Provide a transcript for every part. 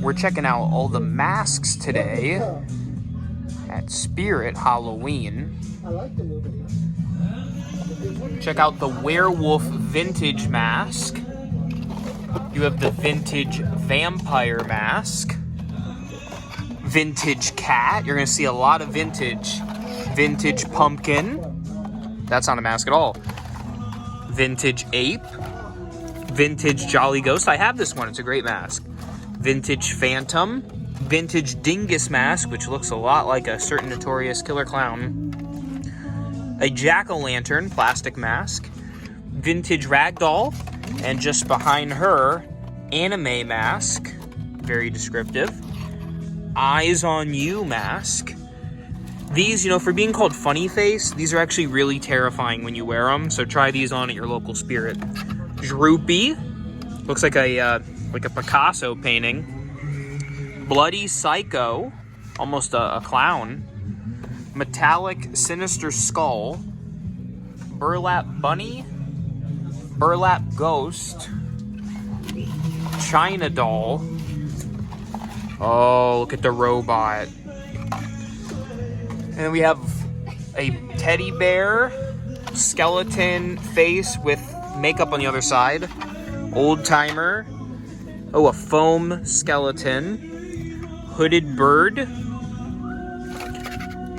we're checking out all the masks today at Spirit Halloween. Check out the werewolf vintage mask. You have the vintage vampire mask. Vintage cat. You're going to see a lot of vintage. Vintage pumpkin. That's not a mask at all. Vintage ape. Vintage jolly ghost. I have this one. It's a great mask. Vintage phantom. Vintage dingus mask, which looks a lot like a certain notorious killer clown. A jack-o'-lantern plastic mask. Vintage ragdoll. And just behind her, anime mask. Very descriptive. Eyes on you mask. These, you know, for being called funny face, these are actually really terrifying when you wear them. So try these on at your local Spirit. Droopy. Looks like a Picasso painting. Bloody Psycho. Almost a clown. Metallic Sinister Skull. Burlap Bunny. Burlap Ghost. China Doll. Oh, look at the robot. And we have a teddy bear, skeleton face with makeup on the other side. Old timer. Oh, a foam skeleton. Hooded bird.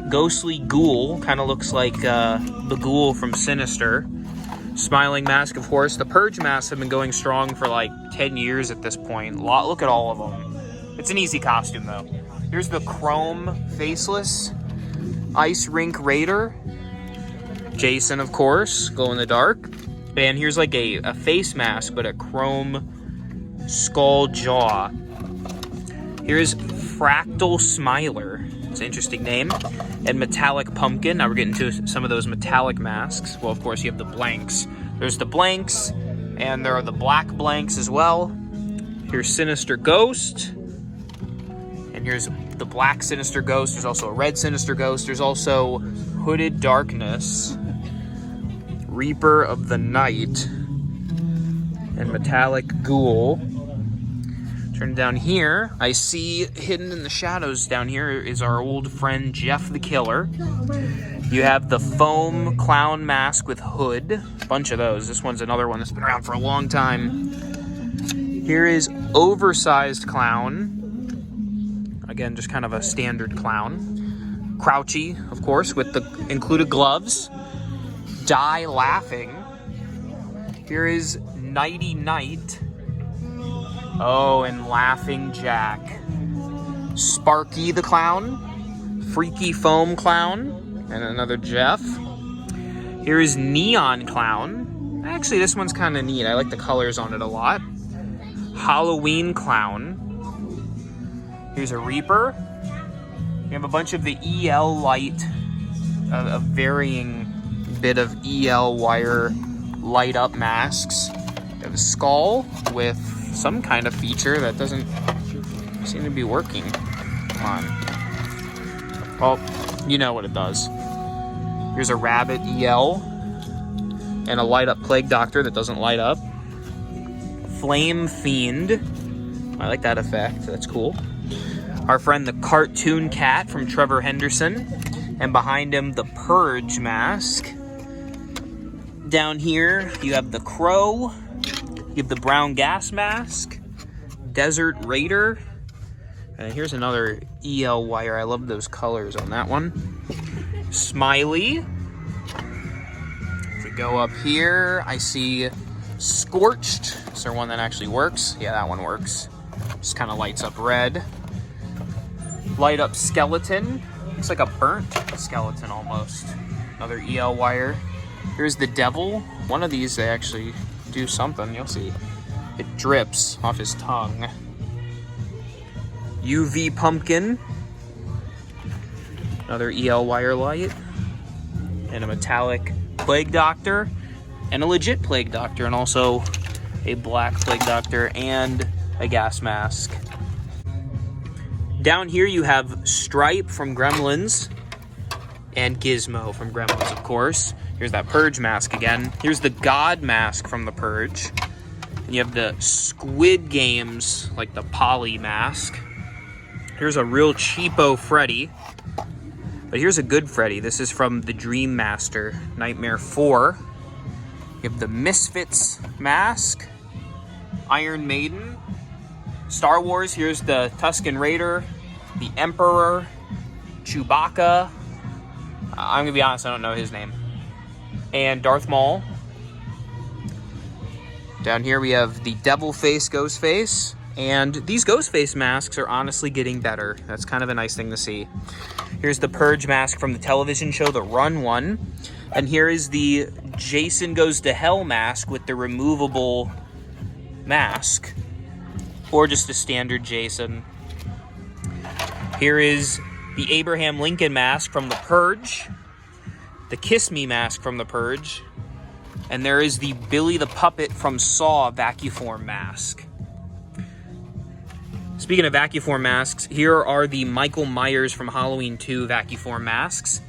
Ghostly ghoul. Kind of looks like the ghoul from Sinister. Smiling mask of horse. The purge masks have been going strong for like 10 years at this point. Look at all of them. It's an easy costume though. Here's the chrome faceless. Ice Rink Raider. Jason, of course. Glow in the dark. And here's like a face mask, but a chrome skull jaw. Here's Fractal Smiler. It's an interesting name. And Metallic Pumpkin. Now we're getting to some of those metallic masks. Well, of course, you have the blanks. There's the blanks, and there are the black blanks as well. Here's Sinister Ghost. And here's the black Sinister Ghost. There's also a red Sinister Ghost. There's also Hooded Darkness, Reaper of the Night, and Metallic Ghoul. Turn down here. I see hidden in the shadows down here is our old friend Jeff the Killer. You have the foam clown mask with hood. A bunch of those. This one's another one that's been around for a long time. Here is oversized clown. Again, just kind of a standard clown. Crouchy, of course, with the included gloves. Die Laughing. Here is Nighty Night. Oh, and Laughing Jack. Sparky the Clown. Freaky Foam Clown. And another Jeff. Here is Neon Clown. Actually, this one's kind of neat. I like the colors on it a lot. Halloween Clown. Here's a Reaper. We have a bunch of the EL light, a varying bit of EL wire light up masks. We have a skull with some kind of feature that doesn't seem to be working. Come on. Oh, you know what it does. Here's a rabbit EL and a light up plague doctor that doesn't light up. Flame Fiend. I like that effect. That's cool. Our friend the cartoon cat from Trevor Henderson. And behind him, the Purge mask. Down here, you have the Crow. You have the brown gas mask. Desert Raider. And here's another EL wire. I love those colors on that one. Smiley. If we go up here, I see Scorched. Is there one that actually works? Yeah, that one works. Just kind of lights up red. Light up skeleton. Looks like a burnt skeleton almost. Another EL wire. Here's the devil. One of these, they actually do something. You'll see. It drips off his tongue. UV pumpkin. Another EL wire light. And a metallic plague doctor. And a legit plague doctor. And also a black plague doctor and a gas mask. Down here you have Stripe from Gremlins and Gizmo from Gremlins, of course. Here's that Purge mask again. Here's the God mask from the Purge. And you have the Squid Games, like the Polly mask. Here's a real cheapo Freddy. But here's a good Freddy. This is from the Dream Master, Nightmare 4. You have the Misfits mask. Iron Maiden. Star Wars, here's the Tusken Raider. The Emperor. Chewbacca. I'm gonna be honest, I don't know his name. And Darth Maul. Down here we have the Devil Face, Ghost Face. And these Ghost Face masks are honestly getting better. That's kind of a nice thing to see. Here's the Purge mask from the television show, the Run one. And here is the Jason Goes to Hell mask with the removable mask. Or just a standard Jason. Here is the Abraham Lincoln mask from the Purge. The Kiss Me mask from the Purge. And there is the Billy the Puppet from Saw Vacuform mask. Speaking of Vacuform masks, here are the Michael Myers from Halloween 2 Vacuform masks.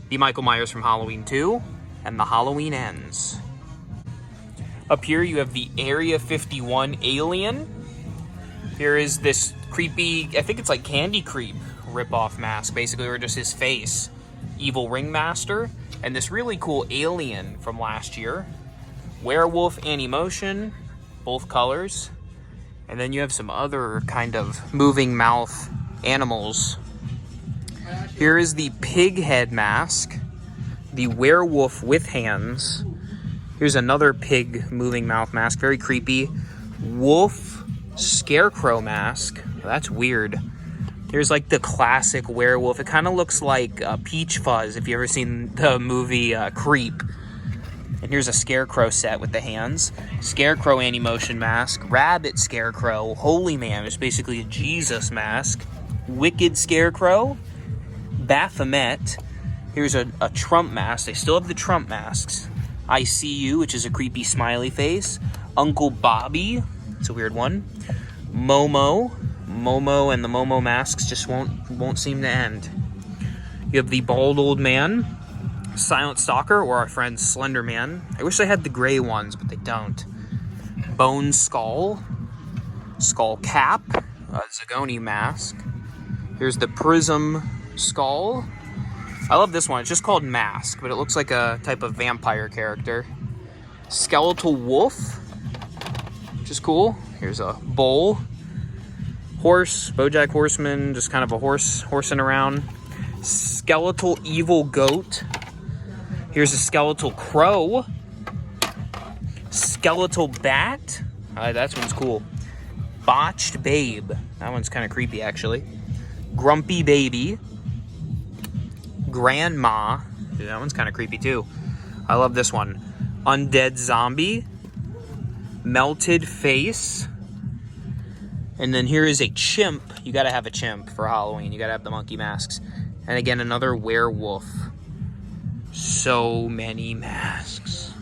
The Michael Myers from Halloween 2, and the Halloween Ends. Up here you have the Area 51 Alien. Here is this creepy, I think it's like Candy Creep ripoff mask, basically, or just his face. Evil Ringmaster. And this really cool alien from last year. Werewolf Animotion, both colors. And then you have some other kind of moving mouth animals. Here is the pig head mask. The werewolf with hands. Here's another pig moving mouth mask, very creepy. Wolf scarecrow mask. That's weird. Here's like the classic werewolf. It kind of looks like Peach Fuzz, if you've ever seen the movie Creep. And here's a scarecrow set with the hands. Scarecrow Animotion mask. Rabbit Scarecrow. Holy Man, it's basically a Jesus mask. Wicked Scarecrow. Baphomet. Here's a Trump mask. They still have the Trump masks. I See You, which is a creepy smiley face. Uncle Bobby. It's a weird one. Momo. Momo and the Momo masks just won't seem to end. You have the Bald Old Man, Silent Stalker, or our friend Slender Man. I wish they had the gray ones, but they don't. Bone Skull, Skull Cap, a Zagoni mask. Here's the Prism Skull. I love this one. It's just called Mask, but it looks like a type of vampire character. Skeletal Wolf, which is cool. Here's a Bull. Horse, BoJack Horseman, just kind of a horse horsing around. Skeletal Evil Goat. Here's a Skeletal Crow. Skeletal Bat. That one's cool. Botched Babe. That one's kind of creepy, actually. Grumpy Baby. Grandma. Dude, that one's kind of creepy, too. I love this one. Undead Zombie. Melted Face. And then here is a chimp. You gotta have a chimp for Halloween. You gotta have the monkey masks. And again, another werewolf. So many masks.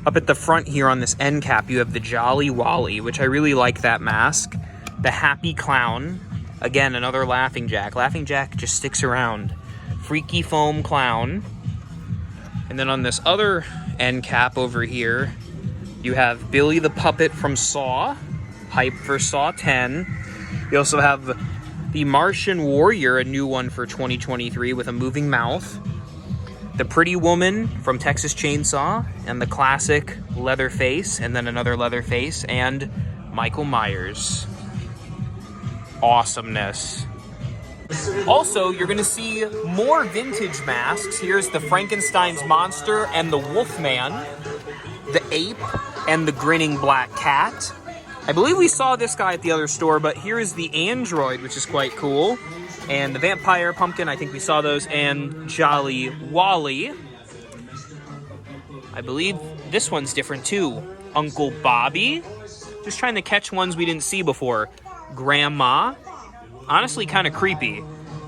Up at the front here on this end cap, you have the Jolly Wally, which I really like that mask. The Happy Clown. Again, another Laughing Jack. Laughing Jack just sticks around. Freaky Foam Clown. And then on this other end cap over here, you have Billy the Puppet from Saw. Hype for Saw 10. You also have the Martian Warrior, a new one for 2023 with a moving mouth. The Pretty Woman from Texas Chainsaw, and the classic Leatherface, and then another Leatherface, and Michael Myers. Awesomeness. Also, you're going to see more vintage masks. Here's the Frankenstein's monster and the Wolfman, the ape, and the grinning black cat. I believe we saw this guy at the other store, but here is the android, which is quite cool. And the vampire pumpkin, I think we saw those, and Jolly Wally. I believe this one's different too. Uncle Bobby. Just trying to catch ones we didn't see before. Grandma. Honestly, kind of creepy.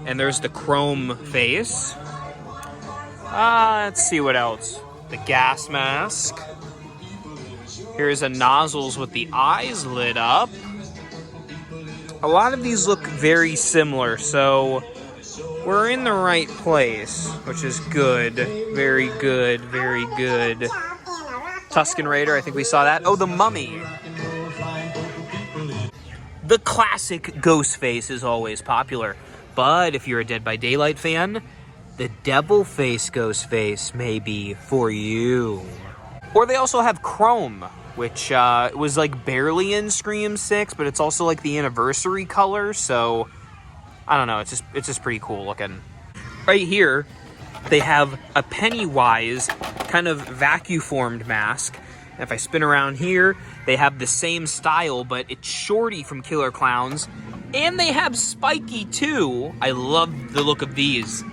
And there's the chrome face. Let's see what else. The gas mask. Here's a Nozzles with the eyes lit up. A lot of these look very similar, so we're in the right place, which is good. Very good, very good. Tusken Raider, I think we saw that. Oh, the Mummy. The classic Ghostface is always popular. But if you're a Dead by Daylight fan, the Devil Face Ghostface may be for you. Or they also have Chrome, which was like barely in Scream 6, but it's also like the anniversary color, so I don't know, it's just pretty cool looking. Right here, they have a Pennywise kind of vacuum-formed mask. And if I spin around here, they have the same style, but it's Shorty from Killer Clowns. And they have Spiky, too. I love the look of these.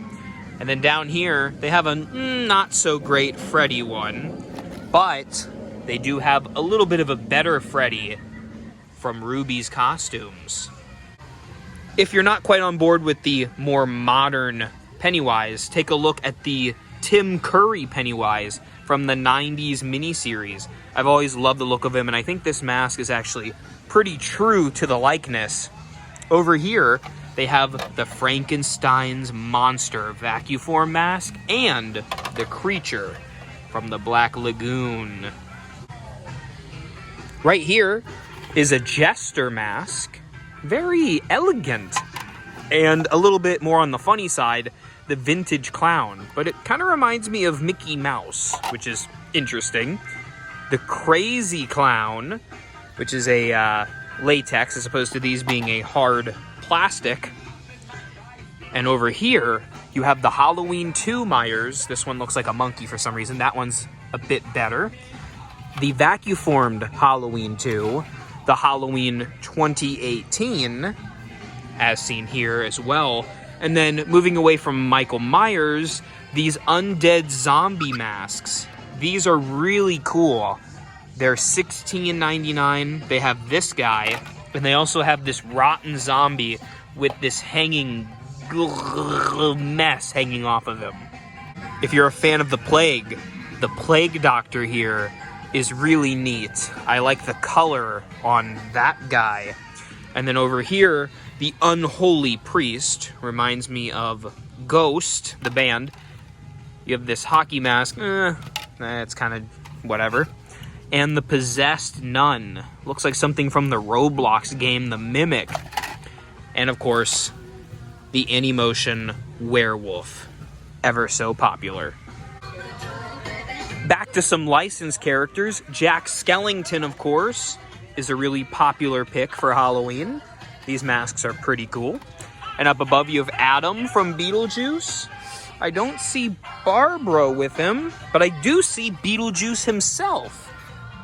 And then down here, they have a not-so-great Freddy one. But they do have a little bit of a better Freddy from Ruby's Costumes. If you're not quite on board with the more modern Pennywise, take a look at the Tim Curry Pennywise from the 90s miniseries. I've always loved the look of him, and I think this mask is actually pretty true to the likeness. Over here, they have the Frankenstein's Monster vacuum form mask and the Creature from the Black Lagoon. Right here is a Jester mask. Very elegant. And a little bit more on the funny side, the Vintage Clown. But it kind of reminds me of Mickey Mouse, which is interesting. The Crazy Clown, which is a latex as opposed to these being a hard plastic. And over here, you have the Halloween 2 Myers. This one looks like a monkey for some reason. That one's a bit better. The vacuum-formed Halloween 2, the Halloween 2018, as seen here as well. And then moving away from Michael Myers, these Undead zombie masks. These are really cool. They're $16.99. They have this guy, and they also have this rotten zombie with this hanging mess hanging off of him. If you're a fan of the Plague Doctor here is really neat. I like the color on that guy. And then over here, the Unholy Priest reminds me of Ghost, the band. You have this hockey mask. It's kind of whatever. And the Possessed Nun. Looks like something from the Roblox game, The Mimic. And of course, the Anymotion Werewolf. Ever so popular. Back to some licensed characters. Jack Skellington, of course, is a really popular pick for Halloween. These masks are pretty cool. And up above you have Adam from Beetlejuice. I don't see Barbara with him, but I do see Beetlejuice himself.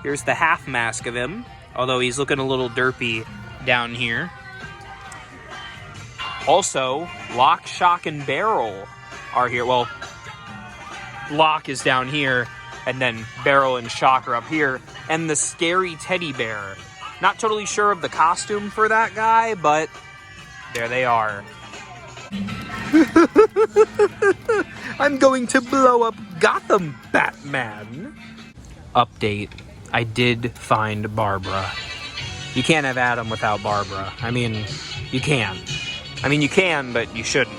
Here's the half mask of him, although he's looking a little derpy down here. Also, Lock, Shock, and Barrel are here. Well, Lock is down here, and then Barrel and Shock are up here. And the Scary Teddy Bear. Not totally sure of the costume for that guy, but there they are. I'm going to blow up Gotham, Batman. Update. I did find Barbara. You can't have Adam without Barbara. I mean, you can. I mean, you can, but you shouldn't.